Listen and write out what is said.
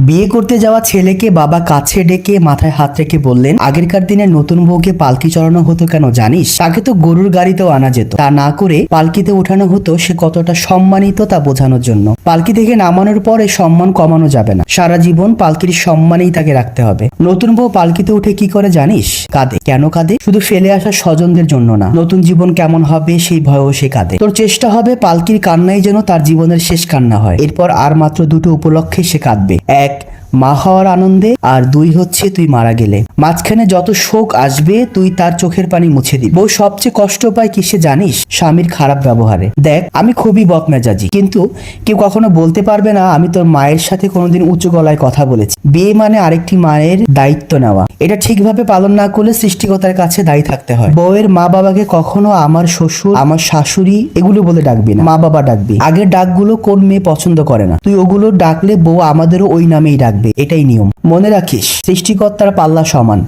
বিয়ে করতে যাওয়া ছেলেকে বাবা কাছে ডেকে মাথায় হাত রেখে বললেন, আগেরকার দিনে নতুন বউকে পালকি চড়ানো হতো কেন জানিস? তাকে তো গরুর গাড়িতেও আনা যেত, তা না করে পালকিতে ওঠানো হতো সে কতটা সম্মানিত তা বোঝানোর জন্য। পালকি থেকে নামানোর পর এই সম্মান কমানো যাবে না, সারা জীবন পালকির সম্মানেই তাকে রাখতে হবে। নতুন বউ পালকিতে উঠে কি করে জানিস? কাঁদে। কেন কাঁদে? শুধু ফেলে আসা স্বজনদের জন্য না, নতুন জীবন কেমন হবে সেই ভয়েও সে কাঁদে। তোর চেষ্টা হবে পালকির কান্নাই যেন তার জীবনের শেষ কান্না হয়। এরপর আর মাত্র দুটো উপলক্ষে সে কাঁদবে। এক, মা হওয়ার আনন্দে, আর দুই হচ্ছে তুই মারা গেলে। মাঝখানে যত শোক আসবে তুই তার চোখের পানি মুছে দিবি। বউ সবচেয়ে কষ্ট পায় কিসে জানিস? স্বামীর খারাপ ব্যবহারে। দেখ, আমি খুবই বদমেজাজি, কিন্তু কেউ কখনো বলতে পারবে না আমি তোর মায়ের সাথে কোনোদিন উঁচু গলায় কথা বলেছি। বিয়ে মানে আরেকটি মায়ের দায়িত্ব নেওয়া, এটা ঠিকভাবে পালন না করলে সৃষ্টিকর্তার কাছে দায়ী থাকতে হয়। বউয়ের মা বাবাকে কখনো আমার শ্বশুর, আমার শাশুড়ি এগুলো বলে ডাকবি না, মা বাবা ডাকবি। আগের ডাকগুলো কোন মেয়ে পছন্দ করে না, তুই ওগুলো ডাকলে বউ আমাদেরও ওই নামেই ডাকবে, এটাই নিয়ম। মনে রাখিস, সৃষ্টিকর্তার পাল্লা সমান।